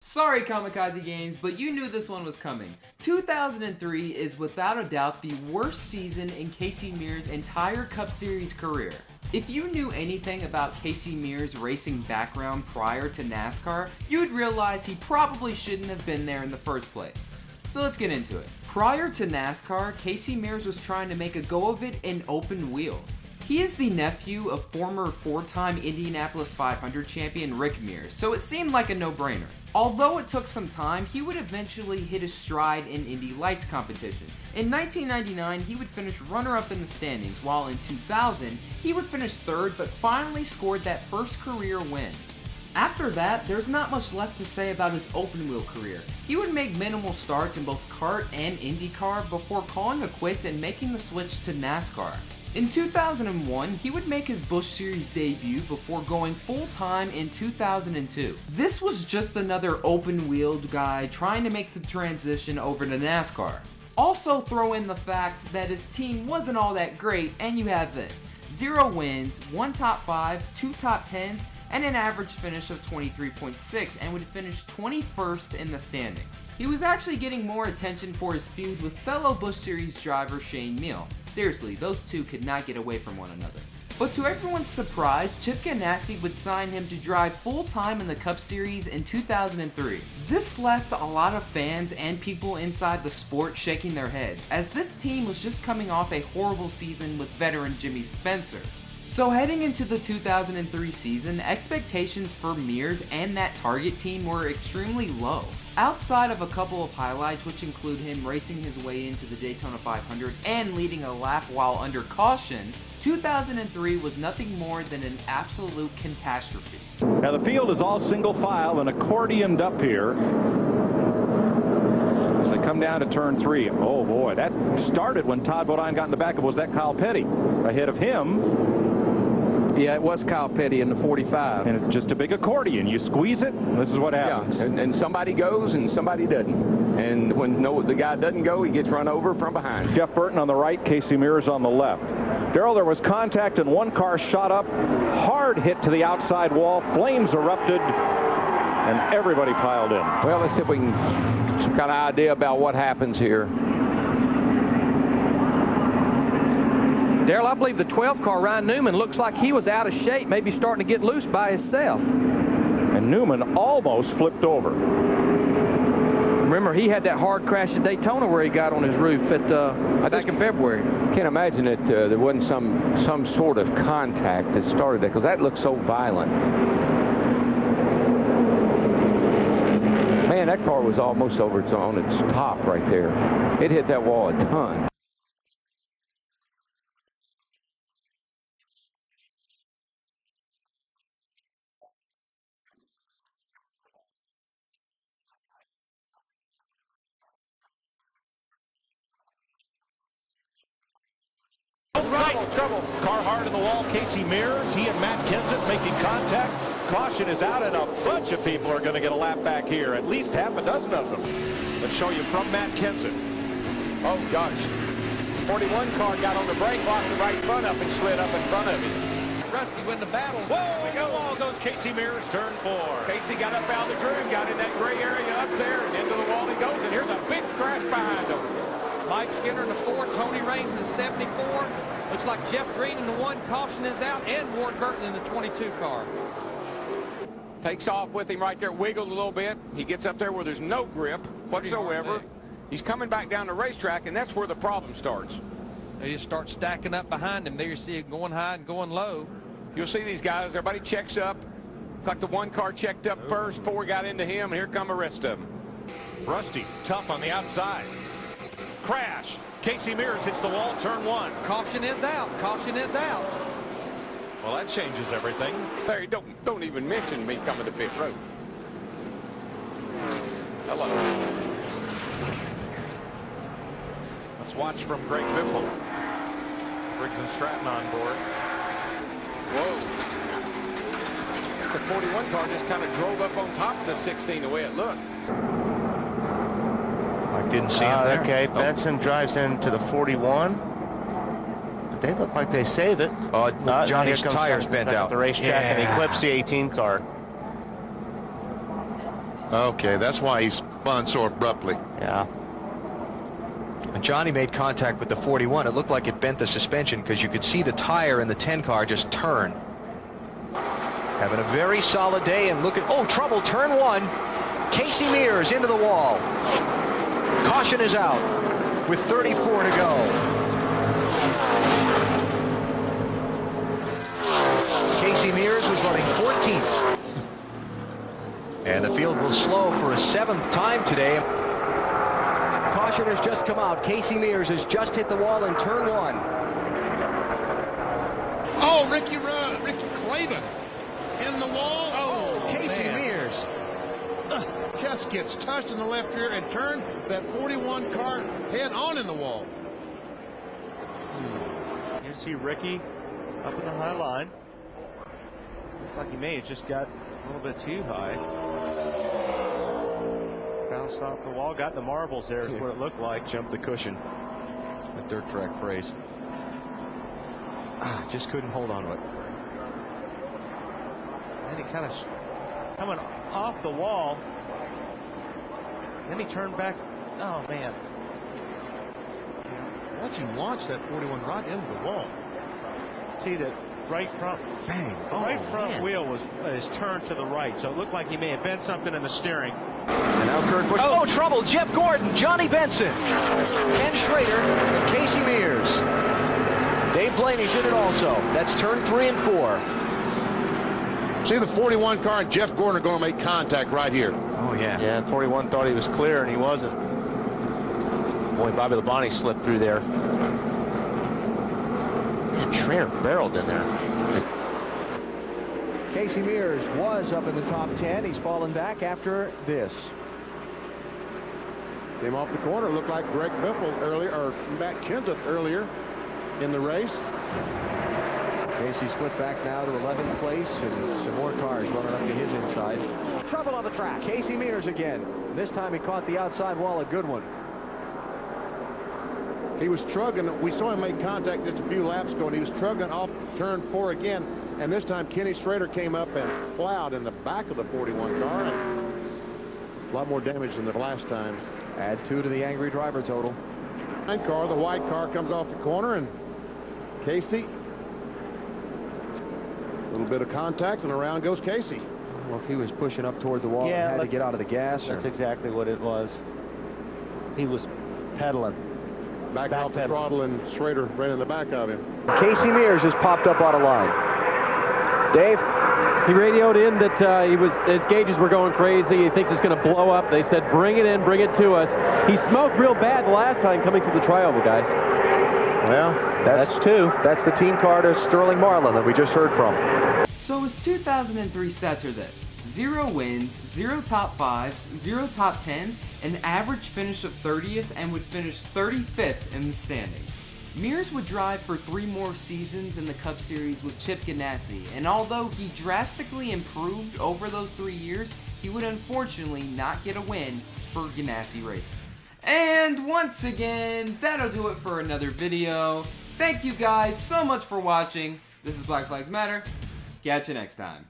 Sorry Kamikaze Games, but you knew this one was coming. 2003 is without a doubt the worst season in Casey Mears' entire Cup Series career. If you knew anything about Casey Mears' racing background prior to NASCAR, you'd realize he probably shouldn't have been there in the first place. So let's get into it. Prior to NASCAR, Casey Mears was trying to make a go of it in open wheel. He is the nephew of former 4-time Indianapolis 500 champion Rick Mears, so it seemed like a no-brainer. Although it took some time, he would eventually hit his stride in Indy Lights competition. In 1999, he would finish runner-up in the standings, while in 2000, he would finish third but finally scored that first career win. After that, there's not much left to say about his open wheel career. He would make minimal starts in both kart and IndyCar before calling it quits and making the switch to NASCAR. In 2001, he would make his Busch Series debut before going full-time in 2002. This was just another open-wheeled guy trying to make the transition over to NASCAR. Also throw in the fact that his team wasn't all that great, and you have this: 0 wins, 1 top 5, 2 top 10s, and an average finish of 23.6, and would finish 21st in the standings. He was actually getting more attention for his feud with fellow Busch Series driver Shane Neal. Seriously, those two could not get away from one another. But to everyone's surprise, Chip Ganassi would sign him to drive full-time in the Cup Series in 2003. This left a lot of fans and people inside the sport shaking their heads, as this team was just coming off a horrible season with veteran Jimmy Spencer. So heading into the 2003 season, expectations for Mears and that Target team were extremely low. Outside of a couple of highlights, which include him racing his way into the Daytona 500 and leading a lap while under caution, 2003 was nothing more than an absolute catastrophe. Now the field is all single file and accordioned up here as they come down to turn 3. Oh boy, that started when Todd Bodine got in the back. Was that Kyle Petty ahead of him? Yeah, it was Kyle Petty in the 45. And it's just a big accordion. You squeeze it, and this is what happens. Yeah, and somebody goes and somebody doesn't. And when the guy doesn't go, he gets run over from behind. Jeff Burton on the right, Casey Mears on the left. Darrell, there was contact and one car shot up, hard hit to the outside wall, flames erupted, and everybody piled in. Well, let's see if we can get some kind of idea about what happens here. Darrell, I believe the 12 car, Ryan Newman, looks like he was out of shape, maybe starting to get loose by himself. And Newman almost flipped over. Remember, he had that hard crash at Daytona where he got on his roof back in February. I can't imagine that there wasn't some sort of contact that started that, because that looks so violent. Man, that car was almost on its top right there. It hit that wall a ton. Trouble. Car hard in the wall. Casey Mears, he and Matt Kenseth making contact. Caution is out, and a bunch of people are going to get a lap back here. At least half a dozen of them. Let's show you from Matt Kenseth. Oh gosh. 41 car got on the brake, locked the right front up, and slid up in front of him. Rusty win the battle. Whoa, we go. Wall goes Casey Mears, turn 4. Casey got up out of the groove, got in that gray area up there, and into the wall he goes, and here's a big crash behind him. Mike Skinner in the 4, Tony Raines in the 74. Looks like Jeff Green in the 1, caution is out, and Ward Burton in the 22 car. Takes off with him right there, wiggled a little bit. He gets up there where there's no grip whatsoever. He's coming back down the racetrack, and that's where the problem starts. They just start stacking up behind him. There you see it going high and going low. You'll see these guys, everybody checks up. Like the 1 car checked up first, 4 got into him, and here come the rest of them. Rusty, tough on the outside. Crash. Casey Mears hits the wall, turn 1. Caution is out. Caution is out. Well, that changes everything. Larry, don't even mention me coming to pit road. Hello. Let's watch from Greg Biffle. Briggs and Stratton on board. Whoa. The 41 car just kind of drove up on top of the 16 the way it looked. Didn't see him there. Okay, Benson drives into the 41. But they look like they save it. Oh, Johnny's tires bent out. The racetrack, and he clips the 18 car. Okay, that's why he spun so abruptly. Yeah. When Johnny made contact with the 41, it looked like it bent the suspension because you could see the tire in the 10 car just turn. Having a very solid day, and look at, oh, trouble, turn 1. Casey Mears into the wall. Caution is out with 34 to go. Casey Mears was running 14th. And the field will slow for a 7th time today. Caution has just come out. Casey Mears has just hit the wall in turn 1. Oh, Ricky Craven in the wall. Oh, Casey Mears. Just gets touched in the left rear and turned that 41 car head on in the wall. You see Ricky up in the high line. Looks like he may have just got a little bit too high. Bounced off the wall, got the marbles there is what it looked like. Jumped the cushion. A dirt track phrase. Just couldn't hold on to it. And he kind of coming off the wall. Then he turned back. Oh, man. Watch him launch that 41 right into the wall. See that right front, bang. The right front wheel was turned to the right, so it looked like he may have bent something in the steering. And now Kurt Busch. Oh, trouble. Jeff Gordon, Johnny Benson, Ken Schrader, and Casey Mears. Dave Blaney's in it also. That's turn 3 and 4. See the 41 car and Jeff Gordon are going to make contact right here. Oh, yeah. Yeah, 41 thought he was clear, and he wasn't. Boy, Bobby Labonte slipped through there. Man, Schrader barreled in there. Casey Mears was up in the top 10. He's fallen back after this. Came off the corner, looked like Greg Biffle earlier, or Matt Kenseth earlier in the race. Casey slipped back now to 11th place, and some more cars running up to his inside. Trouble on the track. Casey Mears again. This time he caught the outside wall, a good one. He was struggling. We saw him make contact just a few laps ago, and he was struggling off turn 4 again. And this time Kenny Schrader came up and plowed in the back of the 41 car. And a lot more damage than the last time. Add 2 to the angry driver total. And car, the white car comes off the corner, and Casey, a little bit of contact, and around goes Casey. Well, if he was pushing up toward the wall and had to get out of the gas. That's exactly what it was. He was pedaling. Back off the throttle, and Schrader ran in the back of him. Casey Mears has popped up out of line. Dave? He radioed in that his gauges were going crazy. He thinks it's going to blow up. They said, bring it in, bring it to us. He smoked real bad the last time coming through the trioval, guys. Well, that's 2. That's the team car to Sterling Marlin that we just heard from. So his 2003 stats are this: 0 wins, 0 top 5s, 0 top 10s, an average finish of 30th, and would finish 35th in the standings. Mears would drive for 3 more seasons in the Cup Series with Chip Ganassi, and although he drastically improved over those 3 years, he would unfortunately not get a win for Ganassi Racing. And once again, that'll do it for another video. Thank you guys so much for watching. This is Black Flags Matter. Catch you next time.